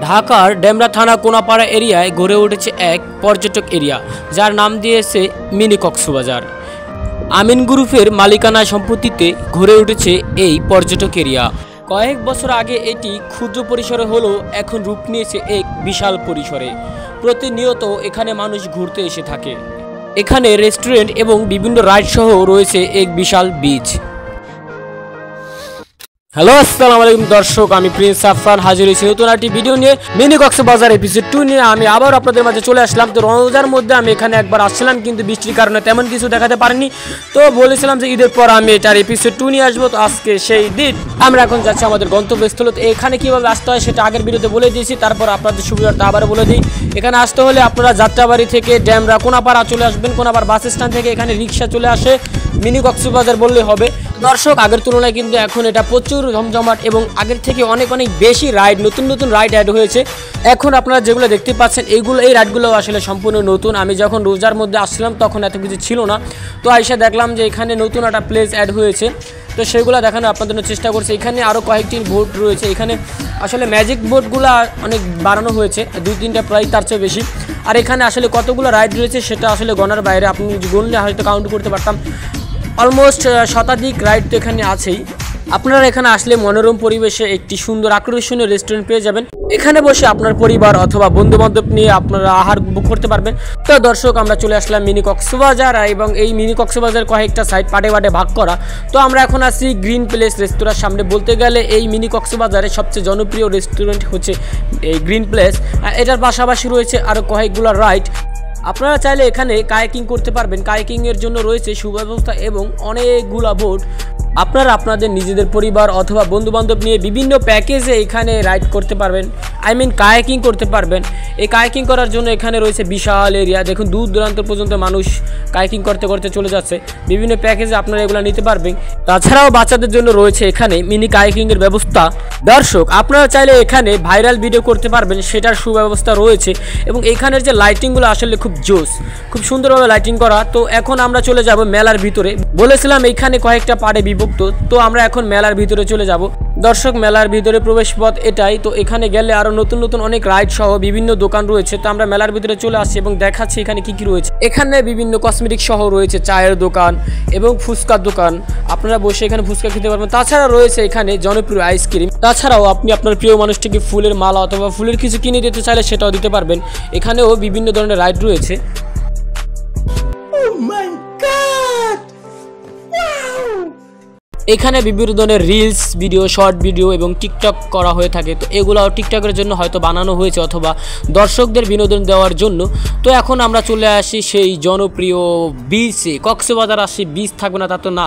ঢাকার ডেমরা থানা কোনাপাড়া এরিয়ায় গড়ে উঠেছে এক পর্যটক এরিয়া, যার নাম দিয়েছে মিনি কক্সবাজার। আমিন গ্রুপের মালিকানা সম্পত্তিতে গড়ে উঠেছে এই পর্যটক এরিয়া। কয়েক বছর আগে এটি ক্ষুদ্র পরিসরে হলেও এখন রূপ নিয়েছে এক বিশাল পরিসরে। প্রতিনিয়ত এখানে মানুষ ঘুরতে এসে থাকে। এখানে রেস্টুরেন্ট এবং বিভিন্ন রাইড সহ রয়েছে এক বিশাল বিচ। হ্যালো, আসসালামু আলাইকুম দর্শক, আমি প্রিন্স আফরান হাজির হয়েছি নতুন একটি ভিডিও নিয়ে। মিনি কক্সবাজার এপিসোড 2 নিয়ে আমি আবার আপনাদের মাঝে চলে আসলাম। তো রমজানের মধ্যে আমি এখানে একবার আসছিলাম, কিন্তু বৃষ্টির কারণে তেমন কিছু দেখাতে পারিনি। তো বলেছিলাম যে ঈদের পর আমি এটার এপিসোড 2 নিয়ে আসবো। তো আজকে সেই দিন। আমরা এখন যাচ্ছি আমাদের গন্তব্যস্থলে। তো এখানে কীভাবে আসতে হয় সেটা আগের ভিডিওতে বলে দিয়েছি, তারপর আপনাদের সুবিধার্থে আবার বলে দিই। এখানে আসতে হলে আপনারা যাত্রাবাড়ি থেকে ডেমরা কোনাপাড়া চলে আসবেন। কোনাপাড়া বাস স্ট্যান্ড থেকে এখানে রিক্সা চলে আসে, মিনি কক্সবাজার বললেই হবে। দর্শক, আগের তুলনায় কিন্তু এখন এটা প্রচুর জমজমাট এবং আগের থেকে অনেক বেশি রাইড, নতুন নতুন রাইড অ্যাড হয়েছে। এখন আপনারা যেগুলো দেখতে পাচ্ছেন এই রাইডগুলো আসলে সম্পূর্ণ নতুন। আমি যখন রোজার মধ্যে আসছিলাম তখন এত কিছু ছিল না। তো আইসা দেখলাম যে এখানে নতুন একটা প্লেস অ্যাড হয়েছে। তো সেগুলো দেখানো আপনাদের চেষ্টা করছি। এখানে আরও কয়েকটি বোট রয়েছে। এখানে আসলে ম্যাজিক বোটগুলো অনেক বাড়ানো হয়েছে, 2-3টা প্রায়, তার চেয়ে বেশি। আর এখানে আসলে কতগুলো রাইড রয়েছে সেটা আসলে গণার বাইরে। আপনি গুনলে হয়তো কাউন্ট করতে পারতাম। অলমোস্ট শতাধিক রাইড তো এখানে আছেই। আপনারা এখানে আসলে মনোরম পরিবেশে একটি সুন্দর আকর্ষণীয় রেস্টুরেন্ট পেয়ে যাবেন। এখানে বসে আপনার পরিবার অথবা বন্ধু বান্ধব নিয়ে আপনারা আহার বুক করতে পারবেন। তো দর্শক, আমরা চলে আসলাম মিনি কক্সবাজার, এবং এই মিনি কক্সবাজার কয়েকটা সাইড পাটে ভাগ করা। তো আমরা এখন আছি গ্রিন প্লেস রেস্তোরাঁর সামনে। বলতে গেলে এই মিনি কক্সবাজারের সবচেয়ে জনপ্রিয় রেস্টুরেন্ট হচ্ছে এই গ্রিন প্লেস। এটার পাশাপাশি রয়েছে আরও কয়েকগুলো রাইড। আপনারা চাইলে এখানে কায়াকিং করতে পারবেন। কায়াকিংয়ের জন্য রয়েছে সুব্যবস্থা এবং অনেকগুলো বোট। আপনারা আপনাদের নিজেদের পরিবার অথবা বন্ধুবান্ধব নিয়ে বিভিন্ন প্যাকেজে এখানে রাইড করতে পারবেন, কায়াকিং করতে পারবেন। এই কায়াকিং করার জন্য এখানে রয়েছে বিশাল এরিয়া। দেখুন, দূর দূরান্ত পর্যন্ত মানুষ কায়াকিং করতে করতে চলে যাচ্ছে। বিভিন্ন প্যাকেজে আপনারা এগুলো নিতে পারবেন। তাছাড়াও বাচ্চাদের জন্য রয়েছে এখানে মিনি কায়াকিংয়ের ব্যবস্থা। দর্শক, আপনারা চাইলে এখানে ভাইরাল ভিডিও করতে পারবেন, সেটার সুব্যবস্থা রয়েছে। এবং এখানের যে লাইটিংগুলো আসলে খুব জোস, খুব সুন্দরভাবে লাইটিং করা। তো এখন আমরা চলে যাব মেলার ভিতরে। বলেছিলাম এইখানে কয়েকটা পার্টে বিভক্ত, তো আমরা এখন মেলার ভিতরে চলে যাব। দর্শক, মেলার ভিতরে প্রবেশ পথ এটাই। তো এখানে গেলে আরো নতুন নতুন অনেক রাইড সহ বিভিন্ন দোকান রয়েছে। তো আমরা মেলার ভিতরে চলে আসছি এবং দেখাচ্ছি এখানে কি কি রয়েছে। এখানে বিভিন্ন কসমেটিক সহ রয়েছে, চায়ের দোকান এবং ফুচকার দোকান। আপনারা বসে এখানে ফুচকা খেতে পারবেন। তাছাড়া রয়েছে এখানে জনপ্রিয় আইসক্রিম। তাছাড়াও আপনি আপনার প্রিয় মানুষটিকে ফুলের মালা অথবা ফুলের কিছু কিনে দিতে চাইলে সেটাও দিতে পারবেন। এখানেও বিভিন্ন ধরনের রাইড রয়েছে। এখানে বিভিন্ন ধরনের রিলস ভিডিও, শর্ট ভিডিও এবং টিকটক করা হয়ে থাকে। তো এগুলোও টিকটকের জন্য হয়তো বানানো হয়েছে অথবা দর্শকদের বিনোদন দেওয়ার জন্য। তো এখন আমরা চলে আসি সেই জনপ্রিয় বিচে। কক্সবাজার আসি, বিচ থাকবে না তা তো না।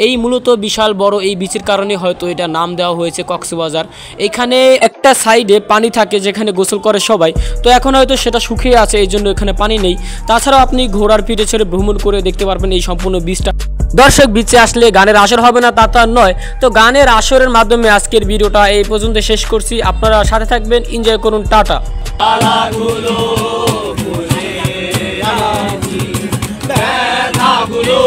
এই মূলত বিশাল বড় এই বিচের কারণে হয়তো এটা নাম দেওয়া হয়েছে কক্সবাজার। এখানে একটা সাইডে পানি থাকে যেখানে গোসল করে সবাই। তো এখন হয়তো সেটা শুকিয়ে আছে, এই জন্য এখানে পানি নেই। তাছাড়াও আপনি ঘোড়ার পিঠে ছেড়ে ভ্রমণ করে দেখতে পারবেন এই সম্পূর্ণ বিচটা। দর্শক, বিচে আসলে গানের আসর হবে না তা তো আর নয়। তো গানের আসরের মাধ্যমে আজকের ভিডিওটা এই পর্যন্ত শেষ করছি। আপনারা সাথে থাকবেন, এনজয় করুন, টাটা। ব্যথাগুলো